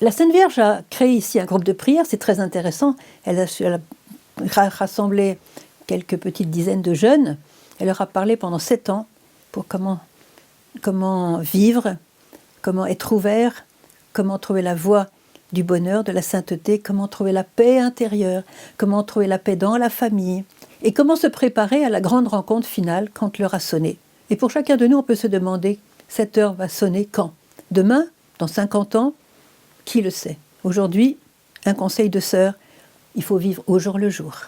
La Sainte Vierge a créé ici un groupe de prière, c'est très intéressant. Elle a rassemblé quelques petites dizaines de jeunes. Elle leur a parlé pendant 7 ans pour comment vivre, comment être ouvert, comment trouver la voie du bonheur, de la sainteté, comment trouver la paix intérieure, comment trouver la paix dans la famille, et comment se préparer à la grande rencontre finale quand l'heure a sonné. Et pour chacun de nous, on peut se demander, cette heure va sonner quand? Demain? Dans 50 ans? Qui le sait? Aujourd'hui, un conseil de sœur, il faut vivre au jour le jour.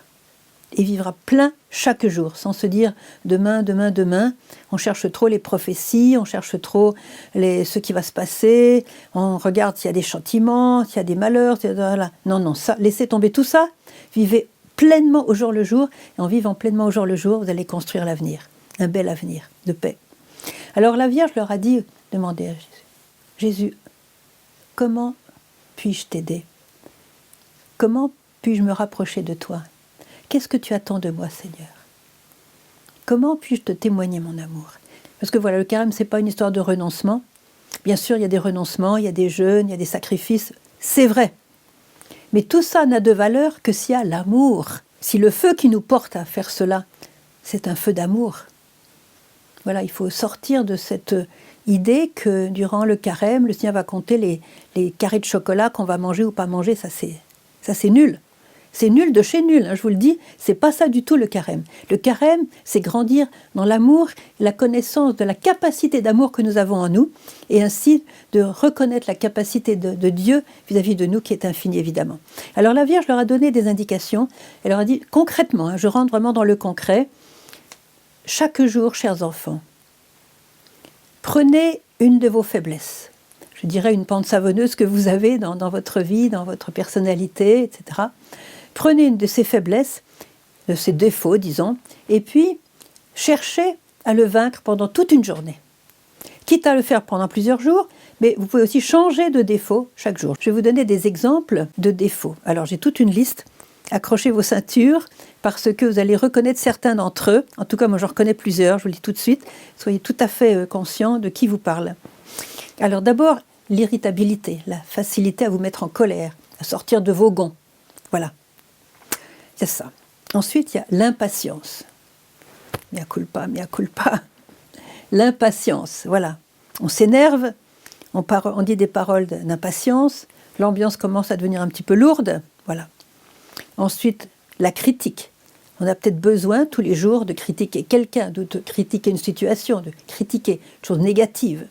Et vivre à plein chaque jour, sans se dire demain, demain, demain. On cherche trop les prophéties, on cherche trop ce qui va se passer, on regarde s'il y a des châtiments, s'il y a des malheurs. Voilà. Non, non, ça, laissez tomber tout ça. Vivez pleinement au jour le jour. Et en vivant pleinement au jour le jour, vous allez construire l'avenir. Un bel avenir de paix. Alors la Vierge leur a dit, demandez à Jésus, Jésus, comment puis-je t'aider? Comment puis-je me rapprocher de toi? Qu'est-ce que tu attends de moi, Seigneur? Comment puis-je te témoigner mon amour? Parce que voilà, le carême, ce n'est pas une histoire de renoncement. Bien sûr, il y a des renoncements, il y a des jeûnes, il y a des sacrifices. C'est vrai. Mais tout ça n'a de valeur que s'il y a l'amour. Si le feu qui nous porte à faire cela, c'est un feu d'amour. Voilà, il faut sortir de cette idée que durant le carême, le Seigneur va compter les carrés de chocolat qu'on va manger ou pas manger. Ça, c'est nul. C'est nul de chez nul, hein, je vous le dis, c'est pas ça du tout le carême. Le carême, c'est grandir dans l'amour, la connaissance de la capacité d'amour que nous avons en nous, et ainsi de reconnaître la capacité de Dieu vis-à-vis de nous qui est infinie, évidemment. Alors la Vierge leur a donné des indications, elle leur a dit concrètement, hein, je rentre vraiment dans le concret, chaque jour, chers enfants, prenez une de vos faiblesses. Je dirais une pente savonneuse que vous avez dans votre vie, dans votre personnalité, etc. Prenez une de ces faiblesses, de ces défauts, disons, et puis cherchez à le vaincre pendant toute une journée. Quitte à le faire pendant plusieurs jours, mais vous pouvez aussi changer de défaut chaque jour. Je vais vous donner des exemples de défauts. Alors j'ai toute une liste. Accrochez vos ceintures, parce que vous allez reconnaître certains d'entre eux. En tout cas, moi, j'en reconnais plusieurs, je vous le dis tout de suite. Soyez tout à fait conscients de qui vous parle. Alors d'abord, l'irritabilité, la facilité à vous mettre en colère, à sortir de vos gonds. Voilà. C'est ça. Ensuite, il y a l'impatience. Mea culpa, mea culpa. L'impatience, voilà. On s'énerve, on dit des paroles d'impatience, l'ambiance commence à devenir un petit peu lourde, voilà. Ensuite, la critique. On a peut-être besoin tous les jours de critiquer quelqu'un, de critiquer une situation, de critiquer une chose négative.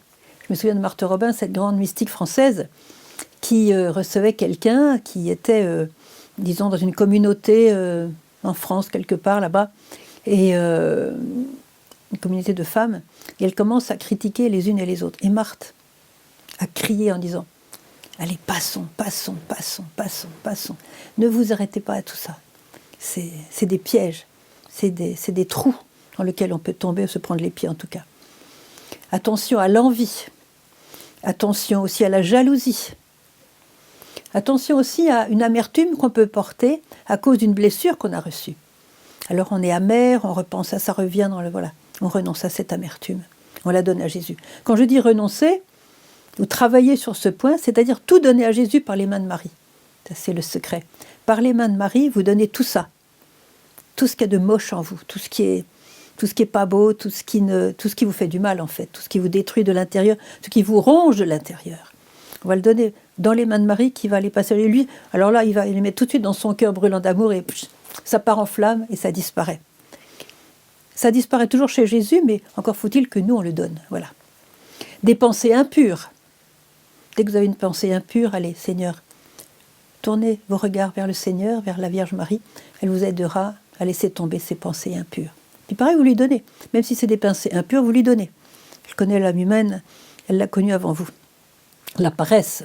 Je me souviens de Marthe Robin, cette grande mystique française, qui recevait quelqu'un qui était, disons, dans une communauté en France, quelque part là-bas, et une communauté de femmes, et elle commence à critiquer les unes et les autres. Et Marthe a crié en disant « Allez, passons, passons, passons, passons, passons. Ne vous arrêtez pas à tout ça. C'est des pièges, c'est des trous dans lesquels on peut tomber ou se prendre les pieds en tout cas. Attention à l'envie, attention aussi à la jalousie, attention aussi à une amertume qu'on peut porter à cause d'une blessure qu'on a reçue. Alors on est amer, on repense à ça, revient dans le voilà, on renonce à cette amertume, on la donne à Jésus. Quand je dis renoncer, ou travailler sur ce point, c'est-à-dire tout donner à Jésus par les mains de Marie. Ça, c'est le secret. Par les mains de Marie, vous donnez tout ça. Tout ce qu'il y a de moche en vous, tout ce qui est pas beau, tout ce qui vous fait du mal en fait, tout ce qui vous détruit de l'intérieur, tout ce qui vous ronge de l'intérieur. On va le donner dans les mains de Marie qui va les passer à lui. Alors là, il va les mettre tout de suite dans son cœur brûlant d'amour et ça part en flamme et ça disparaît. Ça disparaît toujours chez Jésus, mais encore faut-il que nous on le donne. Voilà. Des pensées impures. Dès que vous avez une pensée impure, allez, Seigneur, tournez vos regards vers le Seigneur, vers la Vierge Marie. Elle vous aidera à laisser tomber ces pensées impures. Puis pareil, vous lui donnez. Même si c'est des pensées impures, vous lui donnez. Elle connaît l'âme humaine, elle l'a connue avant vous. La paresse.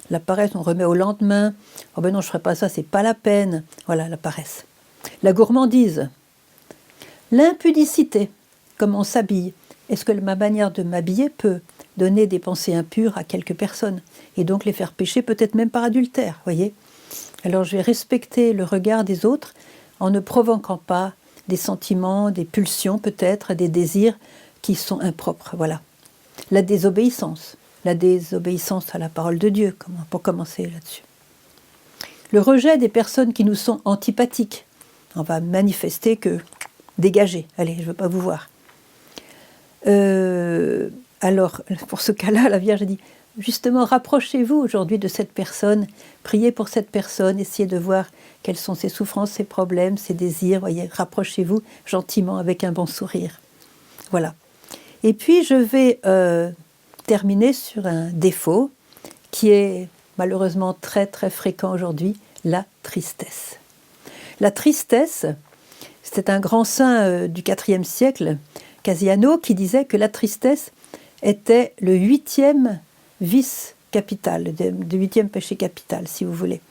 La paresse, on remet au lendemain. Oh ben non, je ne ferai pas ça, c'est pas la peine. Voilà, la paresse. La gourmandise. L'impudicité. Comment on s'habille. Est-ce que ma manière de m'habiller peut donner des pensées impures à quelques personnes et donc les faire pécher peut-être même par adultère, voyez. Alors je vais respecter le regard des autres en ne provoquant pas des sentiments, des pulsions peut-être, des désirs qui sont impropres, voilà. La désobéissance. la désobéissance à la parole de Dieu, pour commencer là-dessus. Le rejet des personnes qui nous sont antipathiques. On va manifester que dégagez, allez, je ne veux pas vous voir. Alors, pour ce cas-là, la Vierge a dit, justement, rapprochez-vous aujourd'hui de cette personne, priez pour cette personne, essayez de voir quelles sont ses souffrances, ses problèmes, ses désirs, voyez, rapprochez-vous gentiment avec un bon sourire. Voilà. Et puis, je vais terminer sur un défaut qui est malheureusement très très fréquent aujourd'hui, la tristesse. La tristesse, c'était un grand saint du IVe siècle, Casiano, qui disait que la tristesse était le 8e vice capital, le 8e péché capital, si vous voulez.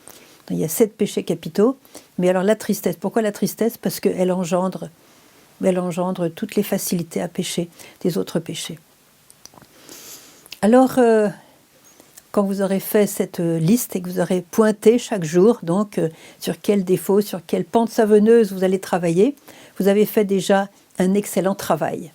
Il y a 7 péchés capitaux, mais alors la tristesse, pourquoi la tristesse? Parce qu'elle engendre toutes les facilités à pécher des autres péchés. Alors, quand vous aurez fait cette liste et que vous aurez pointé chaque jour, donc sur quel défaut, sur quelle pente savonneuse vous allez travailler, vous avez fait déjà un excellent travail.